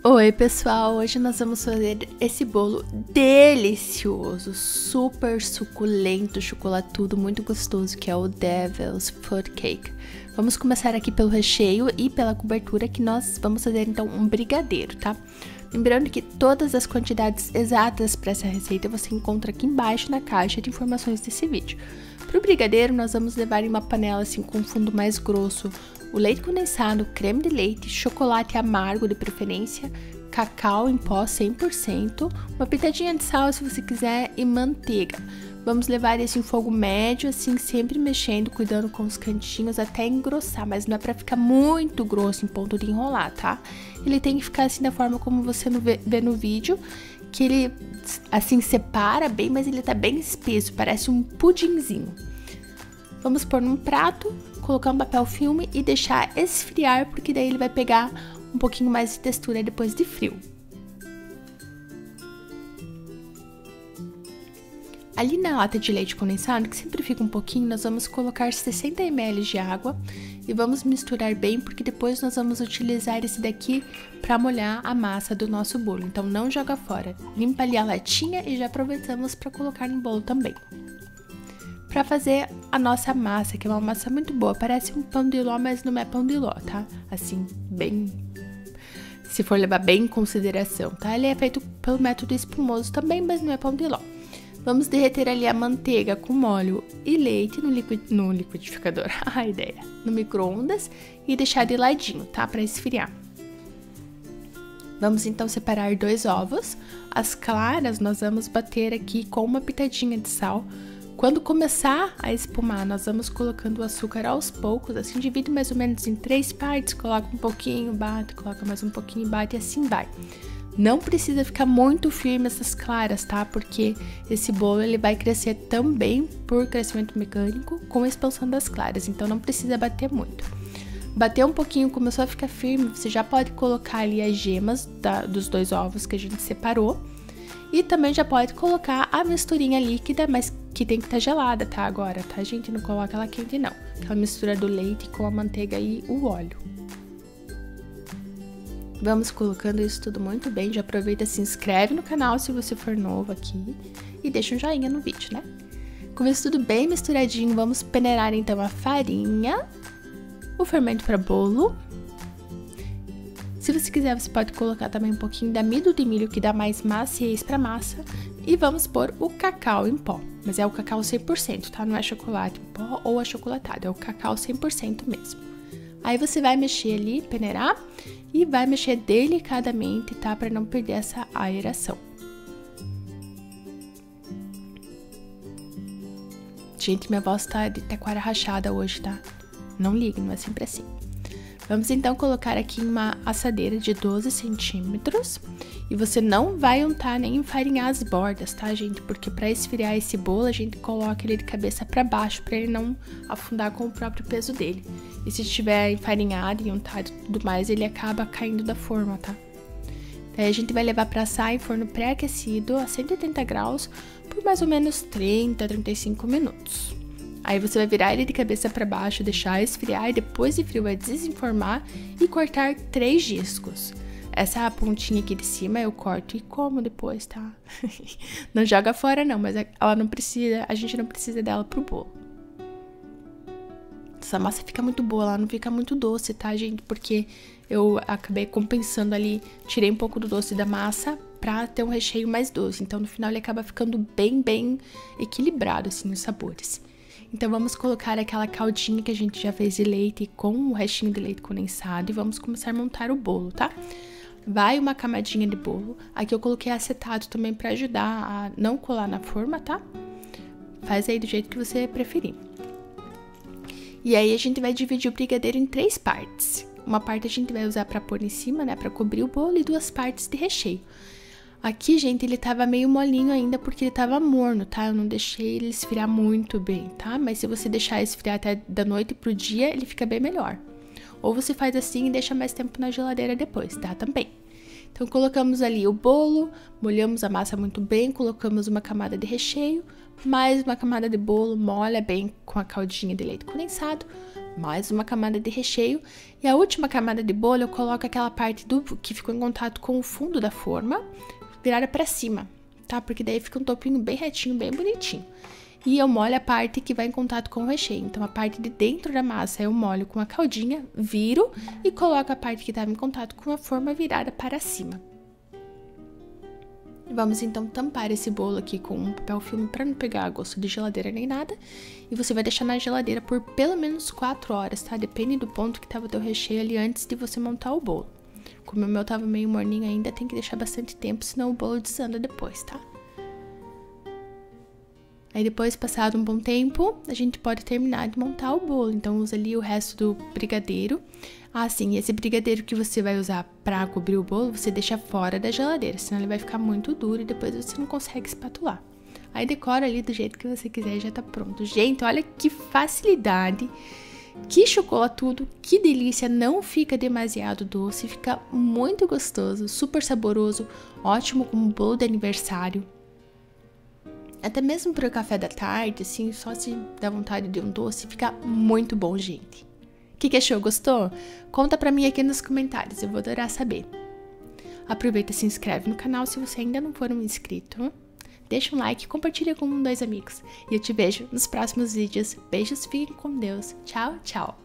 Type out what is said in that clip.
Oi pessoal, hoje nós vamos fazer esse bolo delicioso, super suculento, chocolatudo, muito gostoso, que é o Devil's Food Cake. Vamos começar aqui pelo recheio e pela cobertura, que nós vamos fazer então um brigadeiro, tá? Lembrando que todas as quantidades exatas para essa receita você encontra aqui embaixo na caixa de informações desse vídeo. Para o brigadeiro, nós vamos levar em uma panela assim com fundo mais grosso o leite condensado, creme de leite, chocolate amargo de preferência, cacau em pó 100%, uma pitadinha de sal se você quiser e manteiga. Vamos levar esse em fogo médio, assim, sempre mexendo, cuidando com os cantinhos até engrossar, mas não é pra ficar muito grosso em ponto de enrolar, tá? Ele tem que ficar assim da forma como você vê no vídeo, que ele assim separa bem, mas ele tá bem espesso, parece um pudinzinho. Vamos pôr num prato, colocar um papel filme e deixar esfriar, porque daí ele vai pegar um pouquinho mais de textura depois de frio. Ali na lata de leite condensado, que sempre fica um pouquinho, nós vamos colocar 60 ml de água e vamos misturar bem, porque depois nós vamos utilizar esse daqui para molhar a massa do nosso bolo. Então não joga fora, limpa ali a latinha e já aproveitamos para colocar no bolo também. Para fazer a nossa massa, que é uma massa muito boa, parece um pão de ló, mas não é pão de ló, tá? Assim, bem... se for levar bem em consideração, tá? Ele é feito pelo método espumoso também, mas não é pão de ló. Vamos derreter ali a manteiga com óleo e leite no liquidificador, a ideia, no micro-ondas e deixar de ladinho, tá? Para esfriar. Vamos então separar 2 ovos. As claras nós vamos bater aqui com uma pitadinha de sal. Quando começar a espumar, nós vamos colocando o açúcar aos poucos, assim, divide mais ou menos em 3 partes, coloca um pouquinho, bate, coloca mais um pouquinho, bate e assim vai. Não precisa ficar muito firme essas claras, tá? Porque esse bolo ele vai crescer também por crescimento mecânico com a expansão das claras, então não precisa bater muito. Bateu um pouquinho, começou a ficar firme, você já pode colocar ali as gemas dos 2 ovos que a gente separou. E também já pode colocar a misturinha líquida, mas que tem que estar gelada, tá? Agora, tá, gente? Não coloca ela quente, não. Aquela mistura do leite com a manteiga e o óleo. Vamos colocando isso tudo muito bem. Já aproveita, se inscreve no canal se você for novo aqui. E deixa um joinha no vídeo, né? Com isso tudo bem misturadinho, vamos peneirar então a farinha, o fermento para bolo. Se você quiser, você pode colocar também um pouquinho de amido de milho, que dá mais maciez pra massa. E vamos pôr o cacau em pó. Mas é o cacau 100%, tá? Não é chocolate em pó ou achocolatado, é o cacau 100% mesmo. Aí você vai mexer ali, peneirar, e vai mexer delicadamente, tá? Pra não perder essa aeração. Gente, minha voz tá de taquara rachada hoje, tá? Não ligue, não é sempre assim. Vamos então colocar aqui uma assadeira de 12 centímetros e você não vai untar nem enfarinhar as bordas, tá, gente? Porque para esfriar esse bolo a gente coloca ele de cabeça para baixo para ele não afundar com o próprio peso dele. E se estiver enfarinhado e untado e tudo mais, ele acaba caindo da forma, tá? Daí a gente vai levar para assar em forno pré-aquecido a 180 graus por mais ou menos 30 a 35 minutos. Aí você vai virar ele de cabeça para baixo, deixar esfriar e depois de frio vai desenformar e cortar 3 discos. Essa pontinha aqui de cima eu corto e como depois, tá? Não joga fora não, mas ela não precisa, a gente não precisa dela pro bolo. Essa massa fica muito boa, ela não fica muito doce, tá, gente? Porque eu acabei compensando ali, tirei um pouco do doce da massa pra ter um recheio mais doce. Então no final ele acaba ficando bem equilibrado, assim, os sabores. Então vamos colocar aquela caldinha que a gente já fez de leite com o restinho de leite condensado e vamos começar a montar o bolo, tá? Vai uma camadinha de bolo. Aqui eu coloquei acetato também para ajudar a não colar na forma, tá? Faz aí do jeito que você preferir. E aí a gente vai dividir o brigadeiro em 3 partes. Uma parte a gente vai usar para pôr em cima, né, para cobrir o bolo, e 2 partes de recheio. Aqui, gente, ele tava meio molinho ainda porque ele tava morno, tá? Eu não deixei ele esfriar muito bem, tá? Mas se você deixar esfriar até da noite pro dia, ele fica bem melhor. Ou você faz assim e deixa mais tempo na geladeira depois, tá? Também. Então, colocamos ali o bolo, molhamos a massa muito bem, colocamos uma camada de recheio, mais uma camada de bolo, molha bem com a caldinha de leite condensado, mais uma camada de recheio. E a última camada de bolo eu coloco aquela parte que ficou em contato com o fundo da forma, virada para cima, tá? Porque daí fica um topinho bem retinho, bem bonitinho. E eu molho a parte que vai em contato com o recheio. Então, a parte de dentro da massa eu molho com a caldinha, viro e coloco a parte que estava em contato com a forma virada para cima. Vamos então tampar esse bolo aqui com um papel filme para não pegar gosto de geladeira nem nada. E você vai deixar na geladeira por pelo menos 4 horas, tá? Depende do ponto que tava o teu recheio ali antes de você montar o bolo. Como o meu tava meio morninho ainda, tem que deixar bastante tempo, senão o bolo desanda depois, tá? Aí depois, passado um bom tempo, a gente pode terminar de montar o bolo. Então, usa ali o resto do brigadeiro. Ah, sim, esse brigadeiro que você vai usar pra cobrir o bolo, você deixa fora da geladeira, senão ele vai ficar muito duro e depois você não consegue espatular. Aí decora ali do jeito que você quiser e já tá pronto. Gente, olha que facilidade, que chocolatudo, que delícia, não fica demasiado doce, fica muito gostoso, super saboroso, ótimo como bolo de aniversário. Até mesmo para o café da tarde, assim, só se dá vontade de um doce, fica muito bom, gente. O que achou? Gostou? Conta pra mim aqui nos comentários, eu vou adorar saber. Aproveita e se inscreve no canal se você ainda não for um inscrito. Deixa um like e compartilha com 2 amigos. E eu te vejo nos próximos vídeos. Beijos, fiquem com Deus. Tchau, tchau.